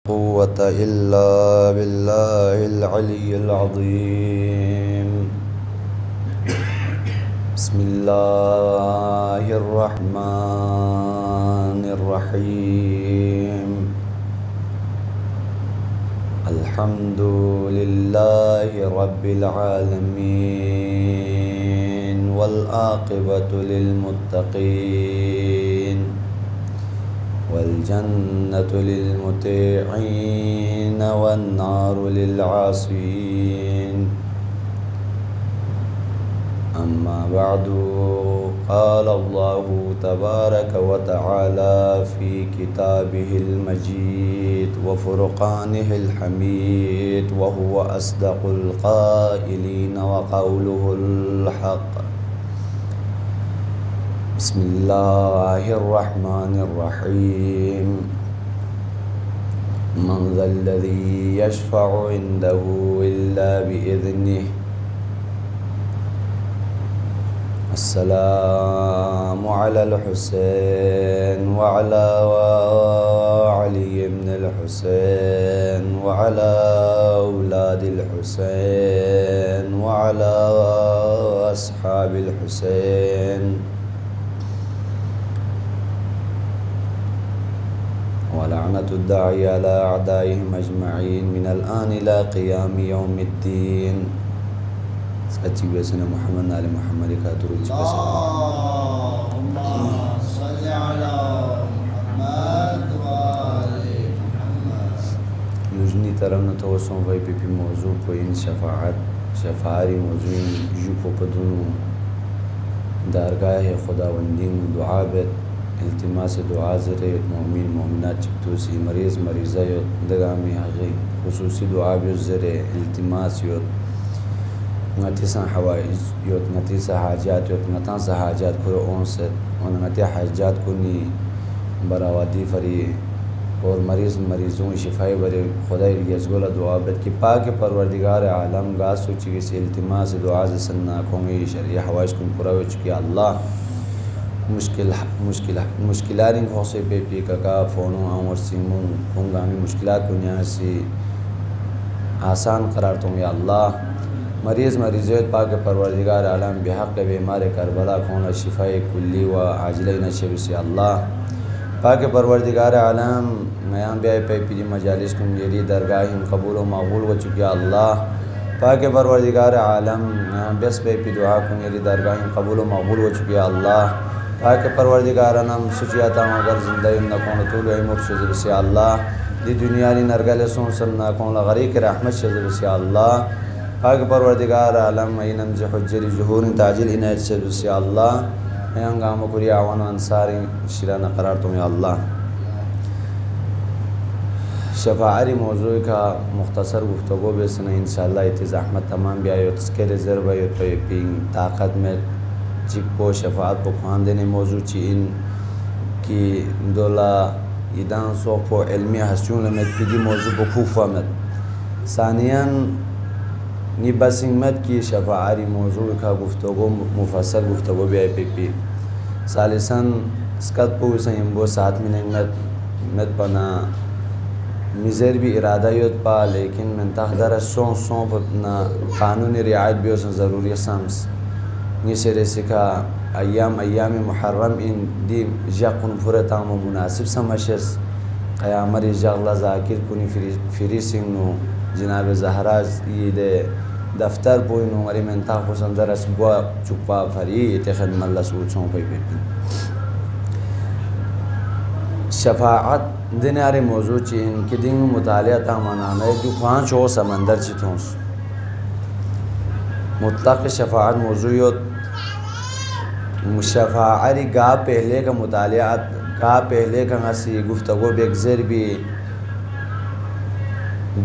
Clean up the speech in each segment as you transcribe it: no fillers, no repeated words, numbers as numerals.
قوة إلا بالله العلي العظيم. بسم الله الرحمن الرحيم. الحمد لله رب العالمين والعاقبة للمتقين والجنة للمطيعين والنار للعاصين. أما بعد، قال الله تبارك وتعالى في كتابه المجيد وفرقانه الحميد وهو أصدق القائلين وقوله الحق. بسم الله الرحمن الرحيم. من ذا الذي يشفع عنده إلا بإذنه. السلام على الحسين وعلى علي بن الحسين وعلى أولاد الحسين وعلى أصحاب الحسين ولعنة الداعي على أعدائهم أجمعين من الآن إلى قيام يوم الدين. سأتي بسنة محمد آل محمد كاتور اللهم صل على محمد وآل محمد. يجني ترمنا توسون في بي موضوع كوين شفاعي موضوع جوكو بدونو دارگاه خداوندین دعا بد التماس دعا زره مؤمن مؤمنات چکتوسی مریض مریضه یود دگامی حقی خصوصی دعا بیو زره التماس یود نتیسا حوائج یود نتیسا حاجات یود نتانسا حاجات کرو اونست ونتی حاجات کنی براوادی فری اور مریضوں شفائی بری خدای ریزگول دعا بد کی پاک پروردگار عالم گاسو چکی سی التماس دعا زسنا کونگی شریع حوائج کن پراوی چکی اللہ مشکلات خوصے پہ پی کا فونوں اور سیموں کنگامی مشکلات کو یہاں سے آسان قرار توں یا اللہ مریضیت پاک پروردگار عالم بحق بیمار کربلا کھونا شفاء کلی و عاجلہ نشب سے اللہ پاک پروردگار عالم میاں بیائے پہ پی مجالس کن میری درگاہ قبول و مقبول و چکی اللہ پاک پروردگار عالم میاں بیس پہ پی دعا کن میری درگاہ قبول و مقبول و چکی اللہ پاک پروردگارانم سچیاتا مگر زندہ نکون طول عمر شزر سی اللہ دی دنیا لی نرگل سون سن نکون غریق رحمت شزر سی اللہ پاک پروردگار عالم اینم زی حجری جہور تاجل انہیت شزر سی اللہ اینگام کری آوان انصاری شیران قرار تم یا اللہ. شفاعی موضوع کا مختصر گفتگو بسنا انشاءاللہ اتیز احمد تمام بیائیو تذکر ضربہ یو پینگ طاقت میں چک کو شفاعت کو خواندنے موضوع چی ان کی دولا ایدان سوق پو علمی حسیون لمت پیدی موضوع کو خوفا مت ثانیاً نی بسنگ مت کی شفاعی موضوع کا گفتگو مفصل گفتگو بیائی پی پی ثالثاً اسکت پو اسا یمبو ساتھ میں مت پنا مزیر بھی ارادہ یوت پا لیکن من تحضر سون پنا قانونی رعایت بھی اسا ضروری سامس نیسے سکا ایام محرم ان دی جاقن فرطام و مناسب سمشس قیامری جغلا ذاکر کنی فریسنگ نو جناب زہراز یہ دے دفتر پوئی نو مری منطاق پسندر اس گوا چکپا فری اتخد ملہ سوچ سون پی پی شفاعت دن آرے موضوع چی ان کی دن مطالعہ تامانانا ہے جو 5 او سمندر چی تھونس مطلق شفاعت موضوعیت شفاعی گاہ پہلے کا مطالعات گاہ پہلے کا غسی گفتگو بیگزر بھی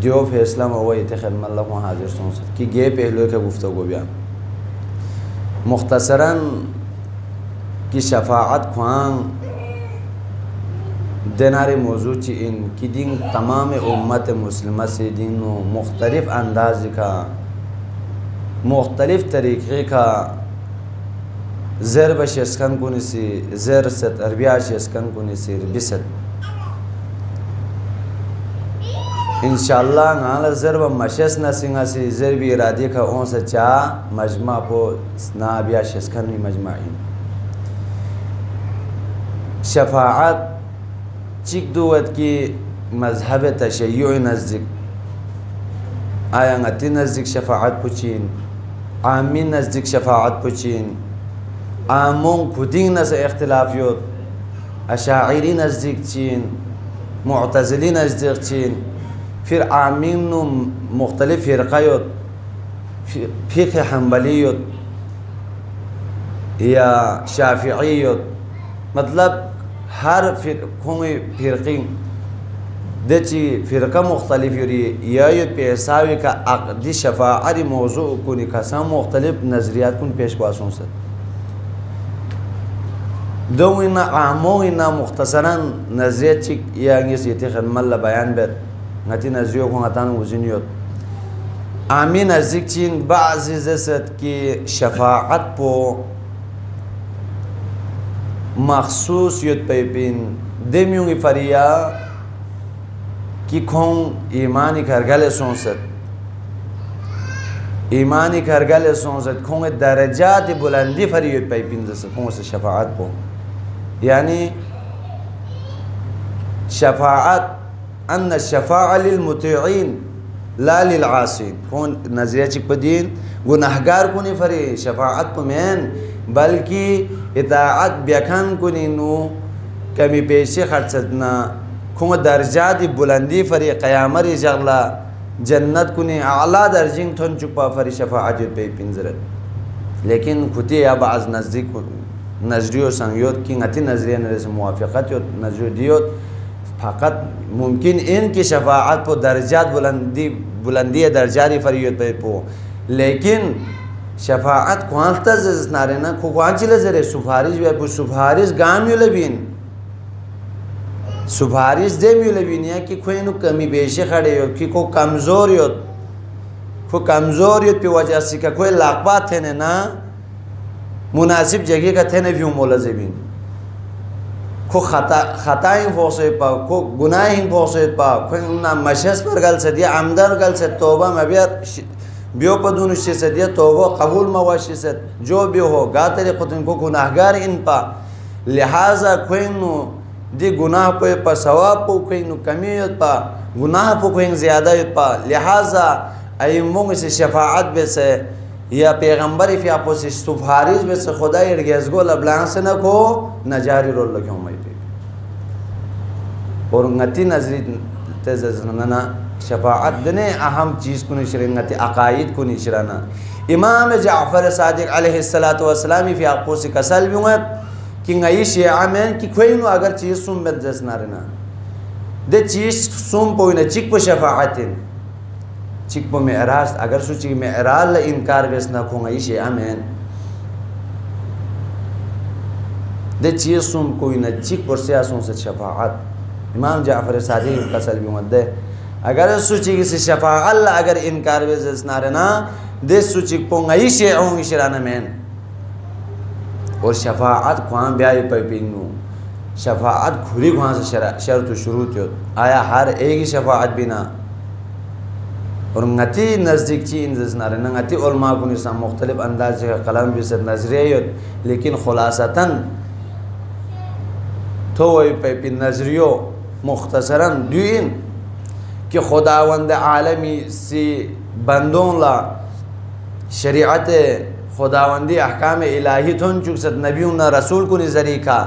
دیو فیصلہ موئی اتخدم اللہ کو حاضر سنسد کی گئے پہلوے کا گفتگو بیا مختصراً کی شفاعت خوان دیناری موضوع چی ان کی دین تمام امت مسلمہ سے دین مختلف انداز کا مختلف طریقے کا زر بشيسكن كونسي زر ست أربيع شيسكن كونسي ربست इंशाल्लाह गाला ज़रब मशस न सिंगा से ज़रबी इरादी का ओं से चा मजमा को ना अबिया शस्खनी मजमाइन शफाअत चिक दुवत की मजहब तशय्युअ नज़दीक आया गति नज़दीक शफाअत पुचीन आमीन नज़दीक शफाअत पुचीन आमों खुदिंग न से इख्तिलाफ योत अशाइरी नज़दीक चीन मुअतज़िली नज़दीक चीन फिर आमीन नु मुख्तलिफ फ़िरक़ा योत फ़िक़्ह हम्बली योत या शाफ़िई योत मतलब हर फ़िरक़ी दची फ़िरक़ा मुख्तलिफ योरी या यो पेशावी का अक़दी शफ़ाअत मौज़ू को निकासा मुख्तलिफ नज़रियात कुन पेश वासों से दो इना आमों इना मुख्तसरन नज़रिया चिक या अंगे सीते खदमल बयान बेत ngati nazio ko ngatan wuziniot amin nazik chin bazi zesat ki shafaat po makhsus yot pepin demyungi faria ki khon imani kargale sonsat khon darajat bulandi fariyot pepin zesat khon se shafaat po yani shafaat أن الشفاعة للمطيعين لا للعاصين كون نظرية بدين गुनाहगार को नहीं फरी शफाअत को man बल्कि इताअत बेखान को नहीं नु कमी पेशे खर्चना खुंग दर्जा दी बुलंदी फरी क़यामत इजला जन्नत को नहीं आला दर्जिंग थोन चुपा फरी शफाअत पे पिंजरत लेकिन खुदी अब आज नज़दीक नजरियो संयोत की गति नजरिया नरे से मुवाफ़क़त यो नजरियोत फ़कत मुमकिन इनकी शफाअत को दर्जात बुलंदी दर्जारी फरियत पे पो लेकिन शफाअत क्वांता जनारे ना क्वांचिले जरे सुफारिश वे पो सुफारिश गाम यो लबीन सुफारिश दे यो लबीन या कि कोई नु कमी बेशे खड़े हो कि को कमज़ोर यो पे वजह से का कोई लाक़बात थे ना मुनासिब जगह का थे ना व्यू मोला ज़बीन को खताएं फोसे पा को गुनाहें फोसे पा कोई ना मशस पर गल से दिया आमदर गल से तौबा में बियो पदुन से दिया तौबा कबूल मवाशी से जो भी हो गाते खुद को गुनाहगार इन पा लिहाजा कोई नु दी गुनाह पे पा सवाब को कोई नु कमी पा गुनाह को कोई ज़्यादा पा लिहाजा अय्युमों से शफाअत बे से या पैगंबर फी आपो से सुफारिश में से खुदा इर्गेज़ गो लबलांग से न को नजारी रोल लगे मैं पे और गति नजरी तेज़ना शफाअत दने अहम चीज़ को निशरन गति अकायद को निशराना इमाम जाफ़र सादिक अलैहिस्सलातु वस्सलाम फी आपो से कसल भी हुआ कि नई शिया में कि कोई नो अगर चीज़ सुन में जसना रहना दे चीज़ सुन पोई न चिक पो शफाअतिन चिक पो मेराज अगर सोची मेराज इनकार बेसना खोंगा इसे आमेन दे चीज़ सुन कोई न चिक पर से आसों से शफाअत इमाम जाफ़र सादिक का सल्बी मद्दे अगर सोची किसी शफाअत अगर इनकार बेसना रहना दे सोची पोंगा इसे आऊँ इशराना मैन और शफाअत खुआं ब्याह पे पिंगू शफाअत खुरी खुआं से शर्त शुरू थी आया हर एक ही शफाअत बिना और गति नज़दीक ची इन जसनारे न गति उलमा को निसा मुख्तलिफ अंदाज का कलम भी से नजरिया लेकिन खुलासतन तो वही पे नजरियो मुख्तसरन दुइन कि खुदावंद आलमी सी बंदों ला शरीयत खुदावंदी अहकाम इलाही थोन चुकसत नबियों न रसूल को नजरी का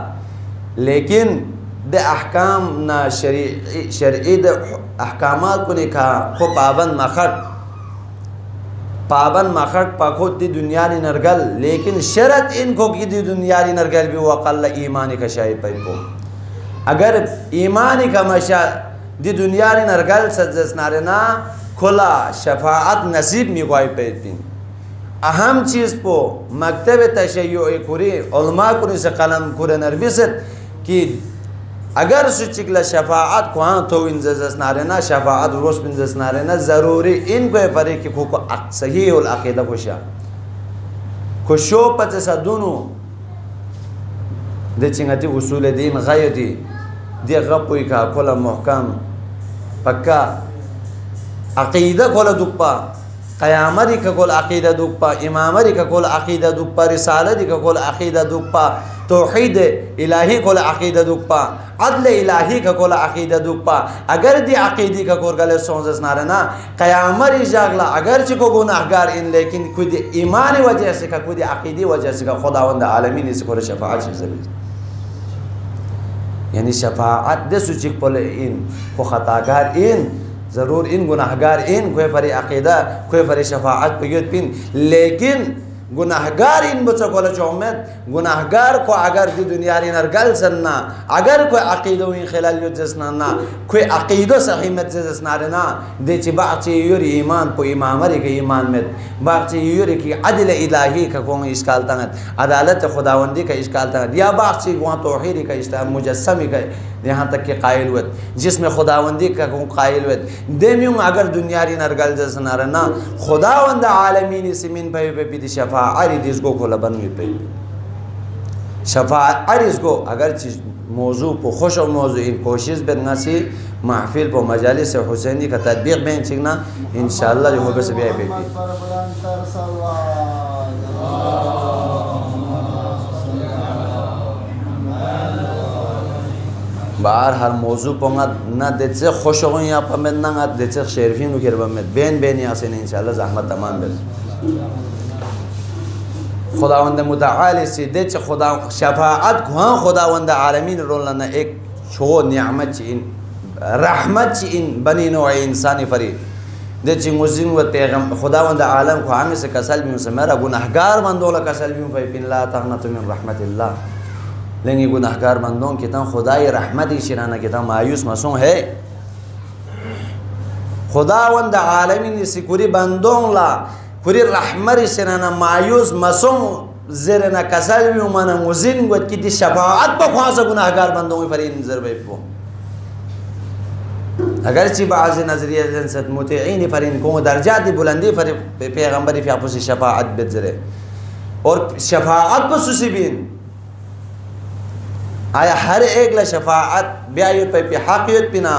लेकिन दे अहकाम न शरई दे अहकामात को निका खो पाबंद मखट पाखो दी दुनिया नी नरगल लेकिन शरत इनको की दी दुनिया नी नरगल भी वक़ल ईमानी का शाही पैपो अगर ईमानी का मशा दी दुनिया नी नरगल सज्जस नारेना खुला शफाअत नसीब मी कोई पैपिन अहम चीज़ पो मकतब तशय्युअ कुरी उलमा कुरी से कलम कुरे नरबिसत कि अगर सुचिकला शफाअत को हाँ तो इन जस नारेना शफाअत रोस बिन जस नारेना ज़रूरी इनको फरे कि को सही उल अक़ीदा खुशा खुशो पच सदुनु दे चिंगती उसूल दीन गयती दे गपुई का कोला मुहकम पक्का अक़ीदा कोल दुप्पा क़यामरी का कोल अक़ीदा दुप्पा इमामरी का कोल अक़ीदा दुप्पा रिसालती का कोल अक़ीदा दुप्पा तौहीद इलाही कोल अक़ीदा दुप्पा अदल इलाही का कोल अक़ीदा दुप्पा अगर दी अक़ीदी का कोल गले सोंजस नारना क़यामरी जागला अगर चिको गुनाहगार इन लेकिन खुद ईमान वजह से का खुद अक़ीदी वजह से का खुदावंद आलमीन इस कोल शफाअत से यानी शफाअत दे सुचिक पोले इन को खतागार इन ज़रूर इन गुनाहगार इन कोई फरी अक़ीदा कोई फरी शफाअत पयुत पिन लेकिन गुनाहगार इन बच्चों को चौमेद गुनाहगार को अगर दी दुनिया नरगल सन्ना अगर कोई अक़ीदो इन खिलाल जसना ना कोई अक़ीदो सही में जसना रे ना दे ची बाची यूरी ईमान पो इमामरी के ईमान में बाची यूरी की अदल इलाही का कोई इश्काल तंगत अदालत खुदावंदी का इश्काल तंगत या बाची वहाँ तौहीद का इश्काल मुजस्समी का यहाँ तक के कायल हुए जिसमें खुदावंदी का को कायल हुए देमियों अगर दुनिया नरगल जसना रे ना खुदावंद आलमीन सिमिन पे पे शफाअत इसको खोला बन पे शफाअत इसको अगर चीज मौजू पर खुश और मौजू इन कोशिश बदना सी महफिल पर मजालिस हुसैनी का तदबीक में चिकना इंशाअल्लाह जो होगा से भी बाहर हर मौजू पंगा ना देते खुश हो यहाँ पर मैं ना देते शेरफीन उकेर में बेन बेन यहाँ से नहीं इंशाअल्लाह ज़हमत तमाम बेल खुदावंद मुतआली से दे खुदा शफाअत हाँ खुदावंद आलमीन रोलना एक छो नियामत इन रहमत इन बनी नो इंसानी फरीद दे मुस्लिम व पैगम खुदावंद आलम को आगे से कसल भी से मेरा गुनाहगार बंदों ला कसल भी फ़िल्ला तक़नतु मिन रहमतिल्लाह लेकिन गुनाहगार बंदों कितना खुदाई रहमत ही शिराना कितना मायूस मसूम है खुदावंद आलमीन से कुरी बंदों ला कुरी रहमत शिराना मायूस मसूम ज़रना कसल भी उमाना मुज़िन गुत की शफाअत पर ख्वास गुनाहगार बंदों में फरीन ज़रबे पो अगर ची बाज़ नज़रिए से मुतीईन फरीन को दर्जाती बुलंदी फरी पैगंबरी fi आपस शफाअत बेज़रे और शफाअत पर सुसीबीन आया हर एक ला शफाअत ब्यायुत पे हक़ीक़त पिना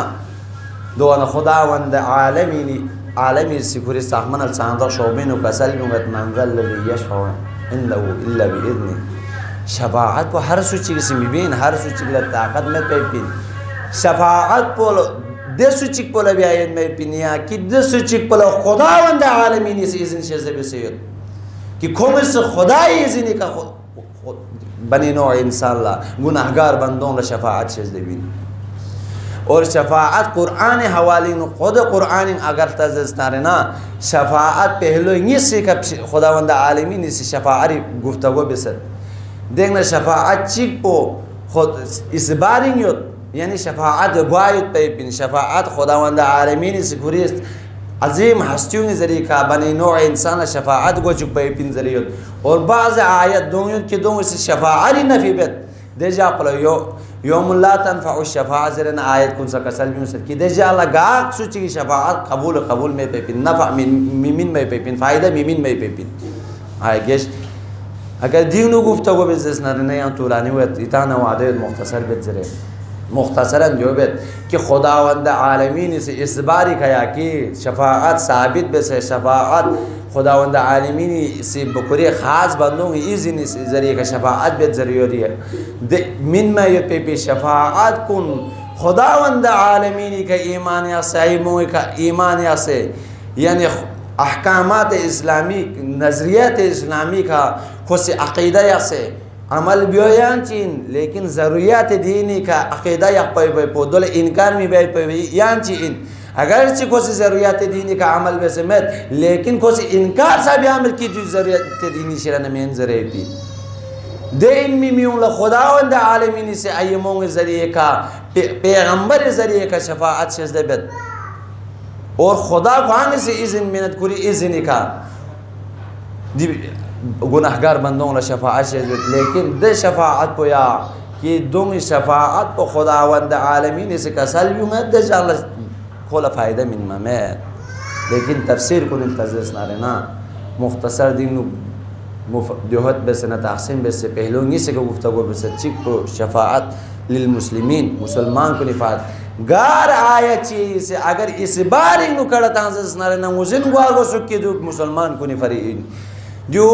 दोना खुदावंद आलमी सिकुरी साहमन अलसांदा शोबिन व कसल मुगत मंज़ल लज़ी यशफ़अ इंदहु इल्ला बिइज़्निह शफाअत को हर सूची से मिबीन हर सूची ला ताकत में पे पिन शफाअत पोलो दे सूची पोलो ब्यायन में पिनिया कि दे सूची पोलो खुदावंद आलमीन से इज़्न शेज़ बेसयद कि खोम से खुदाई इज़्न का बनी नो इंसान ला गुनाहगार बंदों ला शफाअत शेज़ देबीन और शफाअत कुरान हवाली नो खुद कुरान अगर तजस्तारे ना शफाअत पहलो ये से कब खुदावंद आलमीन से शफाअत गुफ्तगू बिसर देखना शफाअत चिक पो खुद इस बारियों यानी शफाअत गुआयत पे पिन शफाअत खुदावंद आलमीन से पूरी अजीम हस्तियों के ज़रिए का बनी नो इंसान शफाअत को चुप पे पिन ज़रिए और बाज़ आयत दोनों के दोनों से शफाअत नफी बेत दे जा पलो योम ला तनफ़अु शफ़ाअत ज़रन आयत कुन सा कसल भी उनसे कि दे जा लगा सूची की शफाअत कबूल में पे पिन नफ़ा मिमिन में पे पिन फ़ायदा मिमिन में पे पिन आए गेश अगर दीनू गुफ्तगू बिज़नेस नरने या तुलानी हुए इतना वादे मुख्तसर बेज़रे मुख्तसरन जो बेत कि खुदावंद आलमीन से इस बारी कया कि शफाअत साबित बे से शफाअत खुदावंद आलमीन से बकुरे ख़ास बंदों की इज़्न से ज़रिए का शफाअत बे ज़रिए है मिन में ये पे शफाअत कुन खुदावंद आलमीन का ईमान या सईमों का ईमान या से यानी अहकामात इस्लामी नज़रियात इस्लामी का खुश अक़ीदा या से अमल बियान चीन लेकिन ज़रूरियात दीनी का अक़ीदा या पे पोदल इनकार में बे पे यान चीन अगर ची कोई ज़रूरियात दीनी का अमल में समेत लेकिन कोई इनकार सा भी अमल की जो ज़रूरियात दीनी शरण में ज़रिए भी दे इन मियों खुदावंद आलमीन से अय्यमों के ज़रिए का पैगंबर ज़रिए का शफाअत से ज़बत और खुदा खाने से इज़्न मिन्नत कुरी इज़्न का गुनाहगार बंदों ला शफाअत से लेकिन दे शफाअत पोया कि दोंग शफाअत पो खुदावंद आलमीन से कसल भी मैं दे जाला खोला फ़ायदा मिन में लेकिन तफसीर को तजस ना रहना मुख्तसर दिन जोहत बस न तहसीन बस से पहलोंगी से गुफ्तगू बस चिक को शफाअत लिल मुस्लिमीन मुसलमान को निफात गार आया चीज से अगर इस बार इन करता ना मुजिन गो सुखी जो मुसलमान को फरीन जो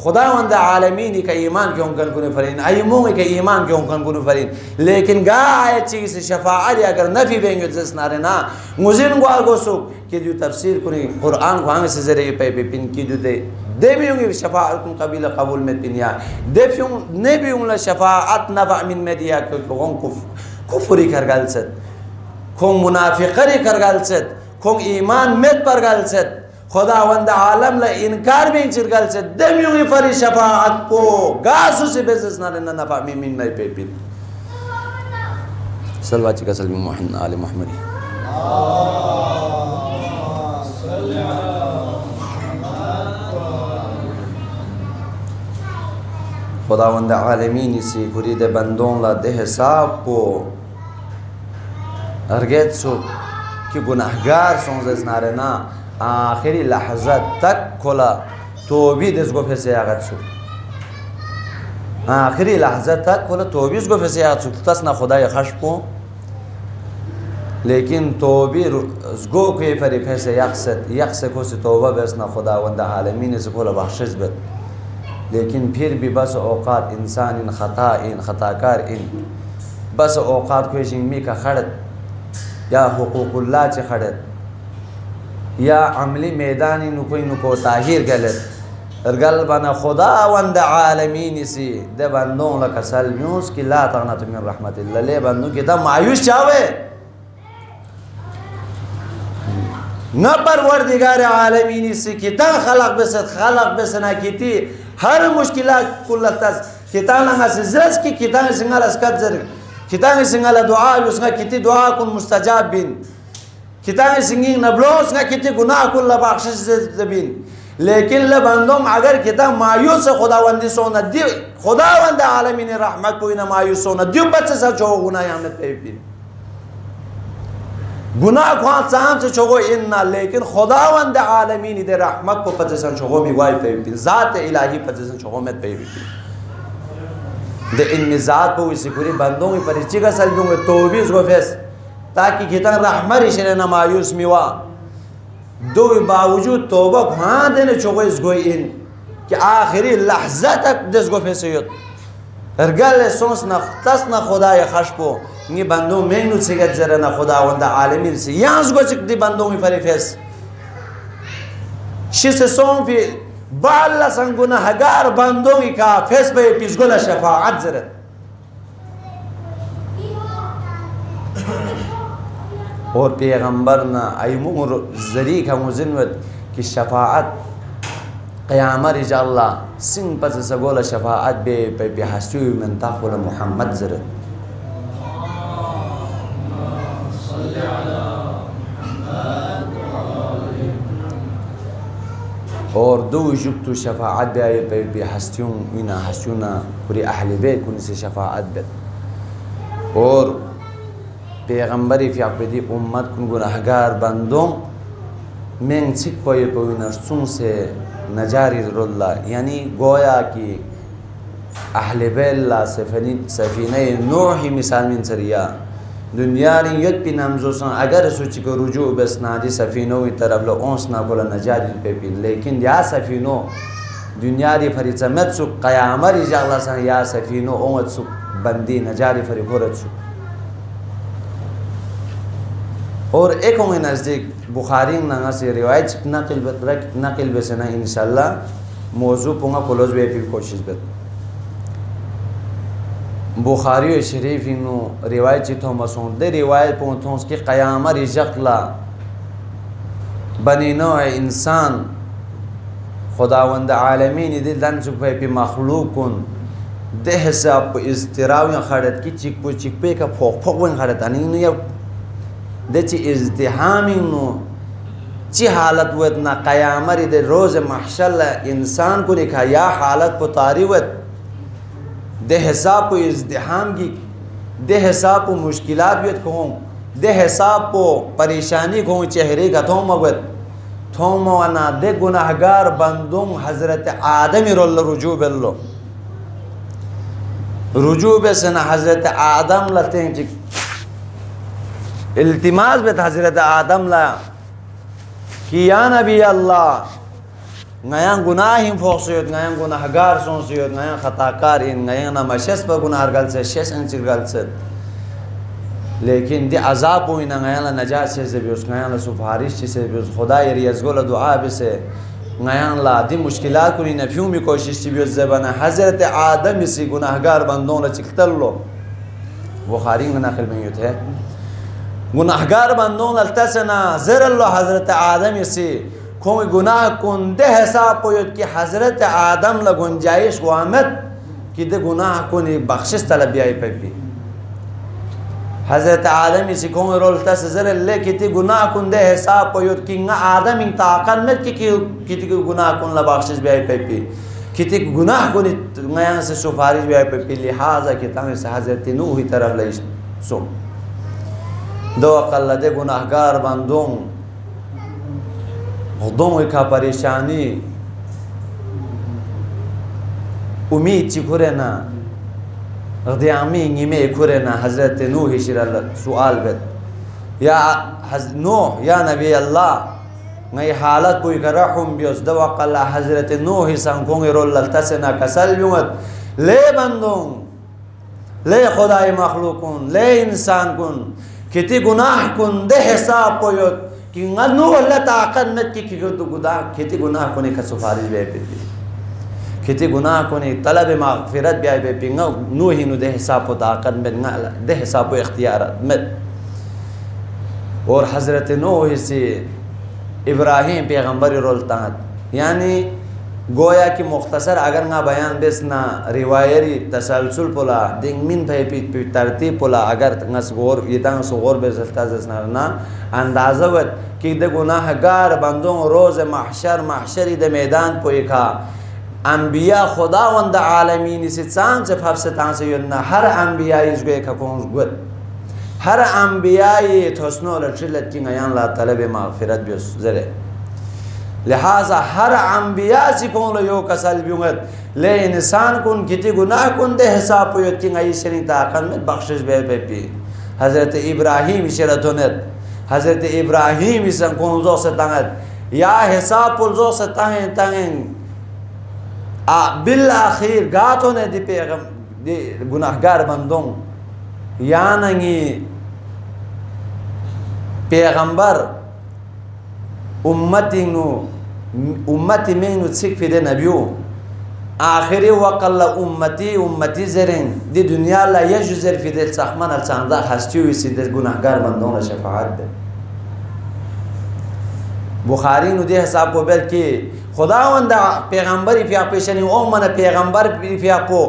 खुदावंद आलमीन का ईमान क्यों कन को फरीन अयमों के ईमान क्यों कन को फरीन लेकिन गा आया चीज से शफाअत अगर नफी बेंगे जिस नारे ना मुजिन गो सुख कि जो तफसीर को कुरान को आगे से जरिए पे पिन की जो दे भी होंगे शफाअत को कबील कबूल में पिनिया दे भी ने भी उन शफाअत नफा मिन में दिया को कुफरी कर गलसत खों मुनाफिकरी कर गलसत खों ईमान में पर गलसत खुदावंद आलम ला इनकार भी चिर गलसत दे भी होंगे फरी शफाअत को गासु से बेजस ना नफा मिन में पे पिन सल्लल्लाहु अलैहि वसल्लम मोहम्मद आले मोहम्मद खुदावंद आलमीन से खुरीद बंदों ला दे हिसाब को अर्गेत सो कि गुनाहगार सोंजस नारेना आखिरी लहजा तक खोला तो भी दस गो फैसे आगत सो आखिरी लहजा तक खोला तो भी इसको फैसे आगत सो तस ना खुदा खश पो लेकिन तो भी उसको के फरी फैसे यकसे को से तौबा बस ना खुदावंद आलमीन से खोला बख्शिश बत लेकिन फिर भी बस औकात इंसान इन ख़ताकार इन बस औकात को जिम्मी का खड़त या हुकूकुल्लाह चे खड़त या अमली मैदान नुको ताहिर गलत रगल बना खुदावंद आलमीन सी दे बंदों ला कसल यूस की ला तगनतु मिन रहमतिल्लाह ले बंदों की तब मायूस चावे न परवरदिगार आलमीन सी किता खलक बसना कीती हर मुश्किलात कुल्लतस किताना सिजरस की कितान सिंगल अस्कजर कितान सिंगल दुआ उसका किती दुआ कुन मुस्तजाब बिन कितान सिंगी नबलोस का किती गुनाह कुल बख्शिश बिन लेकिन ल बंदों अगर किता मायूस खुदावंदी सोना दी खुदावंद आलमीन रहमत को ना मायूस सोना दी बच्चे से जो गुनाह हमने पे बिन गुनाह को चाम से छोगो इन्ना लेकिन खुदावंद आलमीन दे रहमत को पचसन छोगो मी वाई पे भी जात इलाही पचसन छोगो में पे भी दे इन जात को इसी पूरी बंदों की परिचय का सल दूंगे तो भी उसको फेस ताकि कितना रहमत इशरे ना मायूस मिवा दो बावजूद तौबा खां देने छोगो इसको इन कि आखिरी लहजा तक दस को फेस योत रगल सोस ना तस ना खुदा या खशपो ये बंदों में नु सिगत जरा ना खुदावंद आलमीन से यहाँ उसको चिकती बंदों में फरी फेस शिस सों भी बाल्ला संगुना हगार बंदों की का फेस पे पिसगोला शफाअत जरा और पैगंबर ना अयमुर जरी का मुजिनवत की शफाअत क़यामत इजाल्ला सिंह पस सगोला शफाअत बे हस्ती मन ताक़ुल मोहम्मद जरा और दो जुब्तु शफाअत बे हस्तियों मीना हस्तियों पूरी अहले बैत कुन से शफाअत बे और पैगंबरी फ़ियाक़दी उम्मत कुन गुनाहगार बंदों में छिक पोए नरसों से नजारी रुल्ला यानी गोया कि अहले बैत सफ़ीने नूह ही मिसाल मिन सरिया दुनिया री यद पी नामजोसन अगर सोच को रुजू बस नादी सफ़ीनों की तरफ लो ओंस ना कोला नजारी पे पी लेकिन या सफ़ीनों दुनिया री फरी चमत सु क़यामत इजाला सा या सफ़ीनों ओंस सु बंदी नजारी फरी भरत सु और एक होंगे नज़दीक बुखारी नंगा से रिवायत नक़िल बसना इंशाल्लाह मौजू पुंगा क्लोज वे भी कोशिश बत बुखारी शरीफ इनो रिवायत चितो मसों दे रिवायत पहुँचों उसकी क़यामत रिजक़ला बनी नो इंसान खुदावंद आलमीन दे लन सुपे पे मखलूकुन दे हिसाब इज़्तिराव खड़त की चिकपे का फोक वन खड़त अनी नो या दे ची इज़्तिहामी नो ची हालत वत ना क़यामत दे रोज़ महशर इंसान को लिखा या हालत पुतारी वत दे हिसाब को इज़्तिहाम की दे हिसाब को मुश्किलात भी कहूँ दे हिसाब को परेशानी कहूँ चेहरे का थोम वना दे गुनाहगार बंदों हज़रत आदम रोल रुजू बेल्लो रुजू बेसना हज़रत आदम लते हैं इल्तिमास बेत हज़रत आदम ला कि या नबी अल्लाह ngaya gunahin foksuyot ngaya gunahgar sonsuyot ngaya khatakar in ngaya na mashes pa gunahar galse shes anchir galse लेकिन दे अजाब हुई ना ngaya la najat se भी उस ngaya la सुफारिश से भी उस खुदा ये रियाज़गोला दुआ भी से ngaya la दी मुश्किलात कुनी नफियों में कोशिश भी उस ज़बाना हज़रत आदम इसी गुनाहगार बंदों ने चिकतल लो बुखारी में नक़ल में यूँ है गुनाहगार बंदों ने अल्तसना ज़रल्लो हज़रत आदम इसी कोई गुनाह कुंदे हिसाब पोयत कि हज़रत आदम ला गुंजाइश वामत कि दे गुनाह कुनी बख्शिश तलब बियाई पे भी हज़रत आदम इसी कोई रोल तस ज़र ले कि ते गुनाह कुंदे हिसाब पोयत कि ना आदम इन ताकत में कि ते गुनाह कुन ला बख्शिश बियाई पे भी कि ते गुनाह कुनी नया से सुपारिश बियाई पे भी लिहाजा कि तामे से हज़रत नूह ही तरफ ले सुम दो अकल दे गुनाहगार बंदों खुदों का परेशानी उम्मीद चिखुरे ना ग़दियामी नीमे खुरे ना हज़रत नूह शिरल सुआल बेद या नूह या नबी अल्लाह नई हालत कोई करहुम बियोस दवा कल्ला हज़रत नूह संकोंगे रोल लल्तसे ना कसल बियोत ले बंदों ले खुदाई मखलूकुन ले इंसान कुन किती गुनाह कुन दे हिसाब पोयोत कि नू अल्लाह ताकत में कि तो गुनाह खेती गुनाह कोने का सुपारिश बे पे खेती गुनाह कोने तलब मग़फ़िरत बे पे नू ही नु दे हिसाब ताकत में दे हिसाब इख्तियारत में और हज़रत नूह से इब्राहीम पैगंबर रोलता यानी गोया कि मुख्तसर अगर ना बयान बेसना रिवायरी तसलसल पोला दिंगमिन पे तरतीब पोला अगर नसगोर ये तंग सुगोर बेसलता जसना ना अंदाज़वत कि दे गुनाहगार बंदों रोज़ महशर दे मैदान पोई का अम्बिया खुदावंद आलमीन से चांद से फब से तां से युन्ना हर अम्बिया इसको एक कौन गुद हर अम्बिया ये थोसनो लचिलत की नयान ला तलब मग़फ़िरत भी उस ज़रे लिहाजा हर अम्बिया से कौन यो कसल बियुगत ले इंसान कुन किती गुनाह कुन दे हिसाब पोयत की नई शरीक ताकत में बख्शिश बे पे हज़रत इब्राहीम शरतोनत हज़रत इब्राहीम इसन कौन जो से तंगत या हिसाब पुल जो से तंगें बिल आखिर गातों ने दी पैगम दे गुनाहगार बंदों या नहीं पैगंबर उम्मती में नु सिख फिदे नबियों आखिरी वक़ल्ला उम्मती ज़रें दी दुनिया ला यजुज़र फिदे साखमान अलचांदा हस्ती हुई सीधे गुनाहगार बंदों ने शफ़ाअत दे बुखारी नु दे हिसाब को बेल कि खुदावंदा पैगंबर इफ़िया पेशनी ओ मन पैगंबर इफ़िया को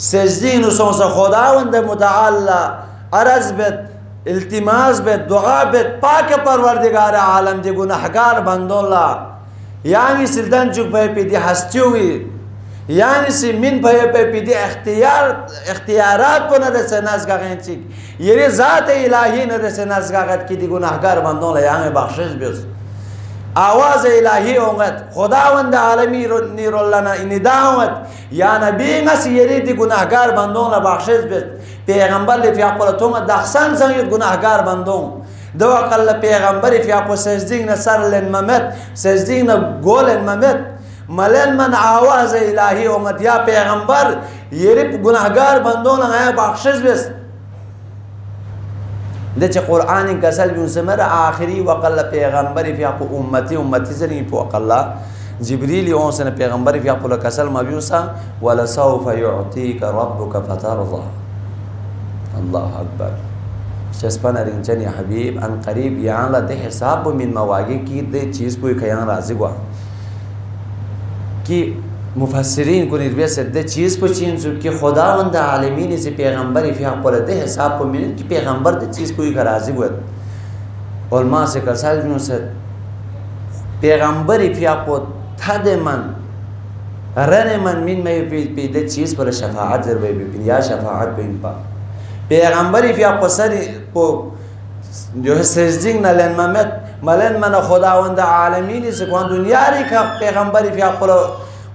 सजदी नु सोंसा खुदावंदा मुताअल्ला अरज़ बेत इल्तिमास बेत दुआ बेत पाक परवरदिगार आलम दे गुनाहगार बंदों ला यानी सिल्दन चुक पे दी हस्ती हुई यानी से मिन पे पीदी इख्तियारात को न से नज़ का चिक ये ज़ात इलाही न से नज़ का की दी गुनाहगार बंदों ला यहाँ बख्शिश बेस आवाज़ इलाही होंगत खुदावंद आलमी निरोल्लाना निदावत या नबी नस ये दी गुनाहगार बंदों ला बख्शिश बेस पैगंबर ले फिया पर तुम दखसन संग गुनाहगार बंदों दवा कल पैगंबर फिया पर सजदीन सर लेन ममत सजदीन गोलन ममत मलन मन आवाज़ इलाही उम्मत या पैगंबर ये गुनाहगार बंदों लगाया बख्शिश बेस देख कुरान कसल भी उनसे मेरा आखिरी वक़ल्ला पैगंबर फिया पर उम्मती से नहीं वक़ल्ला जिब्रील यों से पैगंबर फिया पर कसल मबियूसा वलसौफ युअतीका रब्बुका फतरज़ा अल्लाह अकबर शस्पन रिंचन या हबीब अन करीब यहाँ ला दे हिसाब मिन मवागी की दे चीज़ कोई खयान राज़ी हुआ कि मुफस्सिरीन को निर्वेश से दे चीज़ पर चीन सु कि खुदावंद आलमीन से पैगंबर इफ़िया पर दे हिसाब को मिन कि पैगंबर दे चीज़ कोई का राज़ी हुआ और माँ से कसल भी से पैगंबर इफ़िया को था दे मन रहने मन मिन में भी दे चीज़ पर शफ़ाअत ज़रूर भी या शफ़ाअत पे इन पा पैगंबर इफ़िया को सर को जो है सजदिंग न लेन मलन मन खुदावंद आलमीन से कौन दुनिया री का पैगंबर इफ़िया को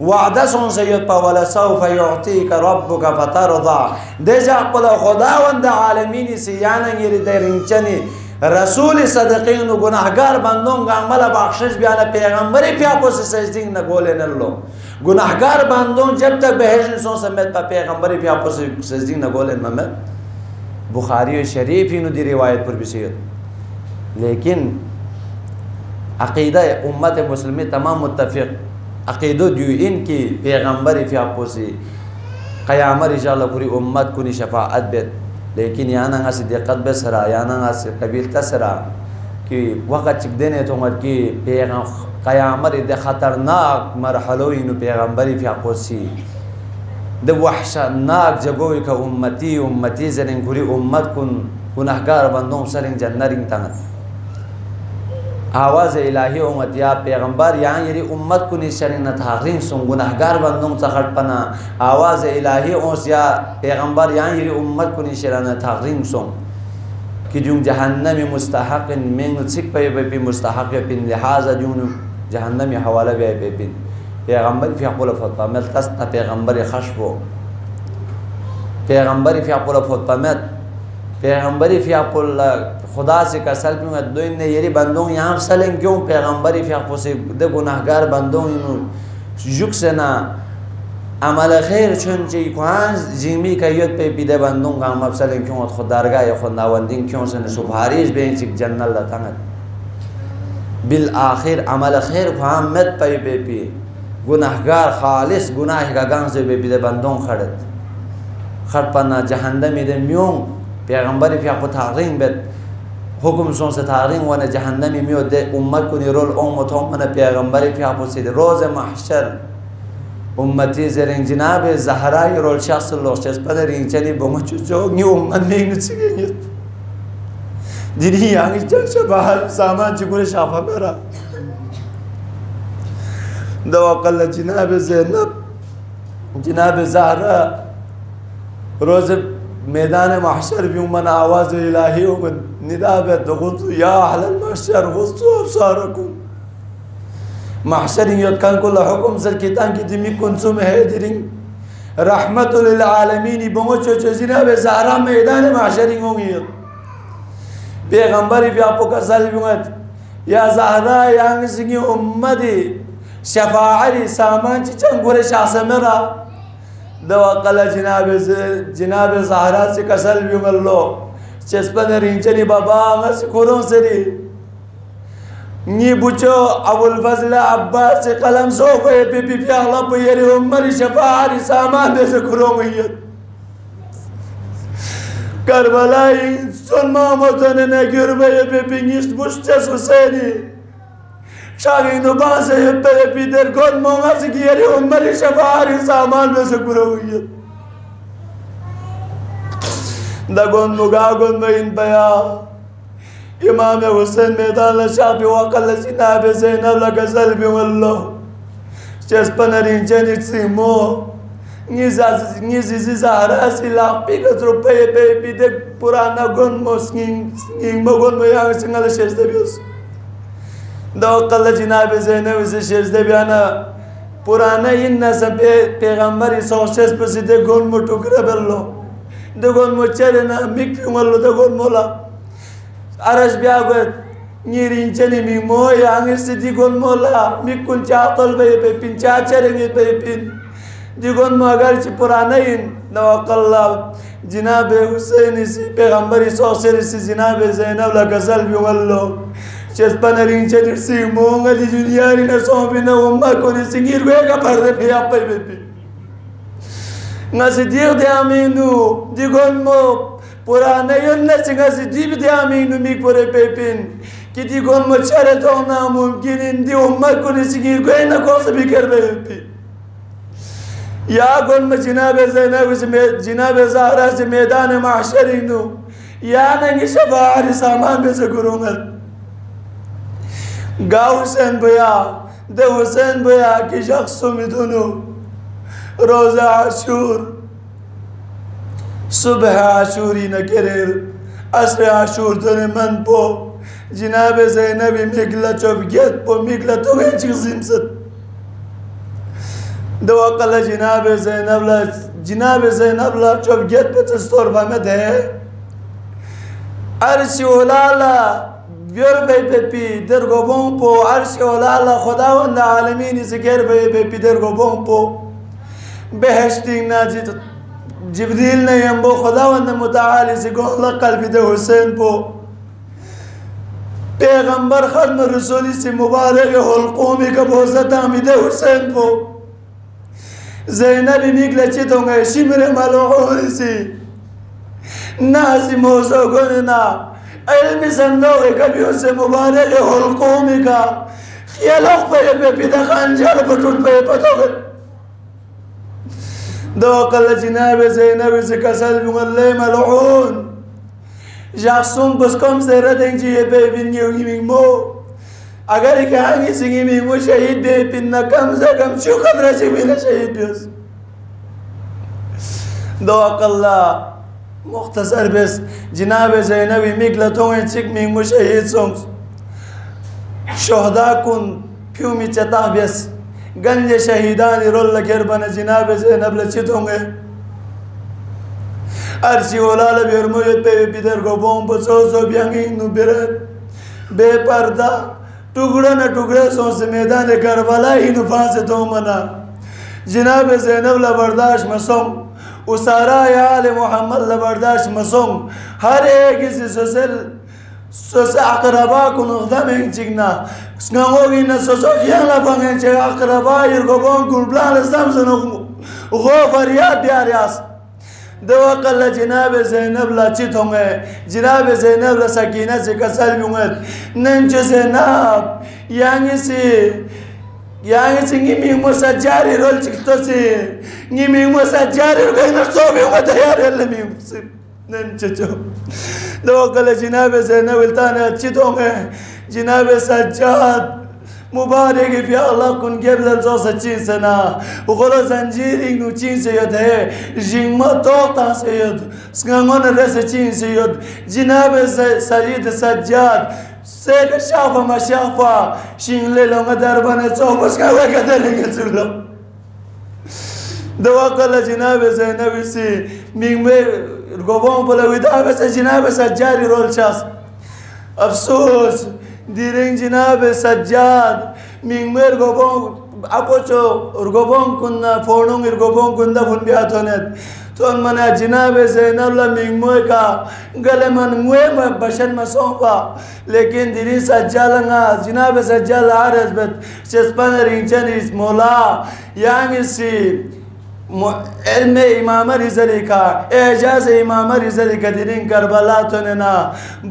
वादा सोन से युत पा वलसौफ युअतीका रब्बुका फतरज़ा दे जा को खुदावंद आलमीन से याना ये रिंचनी رسول صدقین و گناهگار بندون عمل بخشش بیان پیغمبری پیا پوس سجدین نگولن الله گناهگار بندون جب تک بهش انسان سمت پا پیغمبری پیا پوس سجدین نگولن ممت بخاری و شریف اینو دی روایت پر بسید لیکن عقیده امت مسلمی تمام متفق عقیده دیو این کی پیغمبری پیا پوسی قیامت انشاءالله پوری امت کنی شفاعت بیت لیکن یانا غسی دقت بسرا یانا غسی قبیل تسرا کہ وقت چک دینے تو مر کی قیامت د خطرناک مرحلوی نو پیغمبری فی قوسی د وحشتناک جگوی کا امتی زنن کوری امت کن گناہگار بندوں سرنگ جنرنگ تنگ آواز الہی امت یا پیغمبر یہاں یری امت کو نشرین تحریم سن گناہگار بندوں سخت پنا آواز الہی اوس یا پیغمبر یہاں یری امت کو نشرین تحریم سن کہ جون جہنم مستحق من سک پہ مستحق پن لحاظ جون جہنم حوالہ بے پن پیغمبر فی قول فتوا مل تست پیغمبر خشبو پیغمبر فی قول فتوا مت پیغمبری فی قول خدا سے کسل بھی دوین نے یری بندوں یہاں سلیں کیوں پیغمبری فی قول سے دے گناہگار بندوں انہوں جک سے نا عمل خیر چنچی کوان زیمی کا یود پہ پیدے بندوں کا عمل سلیں کیوں خود دارگاہ یا خود ناوندین کیوں سے سبحاریش بین چک جنن اللہ تنگت بالآخر عمل خیر کوان مت پہ پی گناہگار خالص گناہ کا گان سے پیدے بندوں خط پنا جہنمی دے میوں پیغمبری فی قول تحریم بیت حکم سون سے تحریم وانا جہنمی میو دے امت کنی رول امتوں منا پیغمبری فی قول سید روز محشر امتی زرین جناب زہرائی رول شخص اللہ چیز پدر این چلی بمچو چوگنی امت نینو چگنی دینی آنگی چل شباہ سامان چکور شافہ میرا دو اقل جناب زینب جناب زہرہ روز میدان محشر بھی من آواز الہی ومن ندا بیت غلطو یا اہل المحشر غلطو ابصارکم محشر یود کن کل حکم سر کتان کی دمی کنسوم ہے درنگ رحمت للعالمین بمو چوچو جناب زہرہ میدان محشر ہونگی پیغمبری بھی آپ کو کسل بیمت یا زہرہ یانگ سنگی امتی شفاعری سامان چی چنگور شاہ سمیرہ دو اقل جناب زہرہ سے کسل بیوم اللہ چسپن رینچنی بابا آنگا سے کوروں سری نی بچو ابو الفضل عباس سے قلم سو پہ پی اللہ پہ یری عمری شفاعری سامان دے سے کوروں گئیت کربلائی سن محمدن نگر بے پی نیشت بشتس حسینی شاگین دو باسے پہ پی در گل مونگا سکی یری عمری شفاعری سامان میں سکرو ہوئی دا گن مگا گن بین بیا امام حسین میدان شاپی وقل جناب زینب لگزل بیو اللہ چسپن رینچن سیمو نیزی زہرہ سی لاغ پی کس رو پہ پی در پرانا گن مو سنگین مو گن مو یانگ سنگل شیشتے بیوس دو قل جناب زینب اسے شیزدے بیانا پرانا این نسب پیغمبری سوشیس پسی دے گون مو ٹکرے بلو دے گون مو چرنا مک فیوم اللہ دے گون مولا عرش بیا گوید نیرین چنی می مو یانگی سی دی گون مولا مک کن چاقل بے پی پین چاچرنگی بے پین دی گون مو اگر چی پرانا این دو قل جناب حسین سی پیغمبری سوشیس سی جناب زینب لگزل بیوم اللہ چسپن رینچے درسی مونگا دی جنیاری نسوں بھی نا امہ کونی سنگیر گوئے گا پردے پی آپ پی پی نا سی دیغ دی آمینو دی گون مو پرانا یون نسی نا سی دیب دی آمینو میک پورے پی پین کی دی گون مو چرے تو ناممکن ان دی امہ کونی سنگیر گوئے نا کون سے بھی کر پی پی یا گون مو جناب زہرہ سے میدان معاشرینو یا ننگی شفاعری سامان بے سے کرونگت گا حسین بیا دے حسین بیا کی شخصو میدونو روز عاشور صبح عاشوری نکرر عصر عاشور دن من پو جناب زینبی میگلا چوب گیت پو میگلا تو گئی چیزیم ست دو اقل جناب زینب لا چوب گیت پو چستور بامد ہے عرش ولالا بیار بی در گوبون پو عرش ولالا خداوند عالمین سکر بی در گوبون پو بهشتی ناجی جبریل نیم بو خداوند متعالی سکر قلبی ده حسین پو پیغمبر ختم رسولی سی مبارک حلقومی کا بوزت آمیده حسین پو زینبی میگل چی تونگه شمر ملعونی سی نازی موزو گننا علمی صندوق کبھی اسے مبارک حلقومی کا خیالوخ پہ پیدا خانجار پٹوٹ پہ پتو گئے دو قل جناب زینب سے کسل بماللہ ملعون جاکسون بس کم سے ردنگ جیئے بے بینیو گیمینگ مو اگر ایک آنگی سے گیمینگ مو شہید بے پننا کم سے کم شو خبرہ سے بینا شہید بیس دو قلہ مختصر بس جناب زینبی میگلتوں چک مینگ مو شہید سونگ شہدہ کن پیومی چتا بس گنج شہیدانی رول لگر بنا جناب زینب لچتوں گے عرشی ولال بیرمویت پہ بیدر کو بوم بسوسو بیانگی نو برد بے پردہ ٹکڑا نہ ٹکڑے سو سے میدان کربلا ہی نو پھانسے تو منا جناب زینب لبرداشت مسوم اسارا آل محمد لبرداشت مسوم ہر ایک اسی سوسے اقربا کن اغدام انگ چکنا سنگوگی نا سوسو خیان لپنگن چے اقربا یرگو بون کن پلان لستم سنو غو فریاد بیاریاس دو اقل جناب زینب لچت ہونگے جناب زینب لسکینہ سے کسل بیونگت ننچو زینب یانگی سی نگی مسجاری رول چکتو سی نگی مسجاری رول گئی نرسو بیونگت دیاری اللہ میونگ ننچو چو دو اقل جناب زینب التانے اچت ہونگے جناب سجاد مبارک فی اللہ کن گبل زو سچین سنا غلو زنجیرین نو چین سید ہے جنگمہ توقتا سید سکنگون رس چین سید جناب سجید سجاد سیک شافا مشافا شنگلے لونگا دربانے چوب اسکاوے کدر لنگل سلو دو اقل جناب زینبی سی مینگ میں گوبوں پلوی دعوے سے جناب سجاری رول چاس افسوس دیرنگ جناب سجاد مینگ میں ارگوبوں اپوچو ارگوبوں کن فورنوں ارگوبوں کن دا بھن بیات ہونیت تو ان منا جناب زینب اللہ مینگ موے کا گلے من موے میں بشن مسوں پا لیکن دیری سجالنگا جناب سجال آرز بت چسپن رینچن مولا یعنی سی علم امام رزلی کا اعجاز امام رزلی کا دیرین کربلا توننا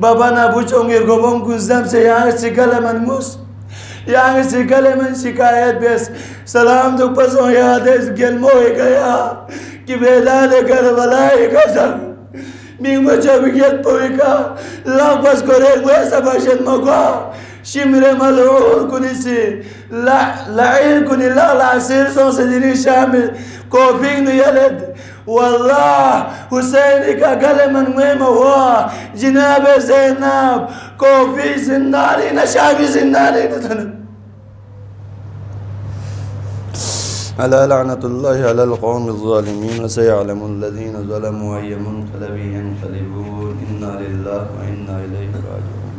بابا نبوچوں گیر گوبوں گزدم سے یہاں سی کلمن موس یہاں سی کلمن شکایت بیس سلام دو پسوں یادیس گلمو ہی گیا کہ بیدال کربلائی قسم مینگ مچا بگیت پوئی کا لاغ پس کرے گوے سباشت مگوا شمر ملعون کنی سی لعین کنی لاغ سیر سو سجنی شامل کوفینگ نو یلد واللہ حسین کا گلمن مہم ہوا جناب زینب کوفی زندانی نشابی زندانی نتن على لعنة الله على القوم الظالمين وسيعلم الذين ظلموا أي منقلب ينقلبون إنا لله وإنا إليه راجعون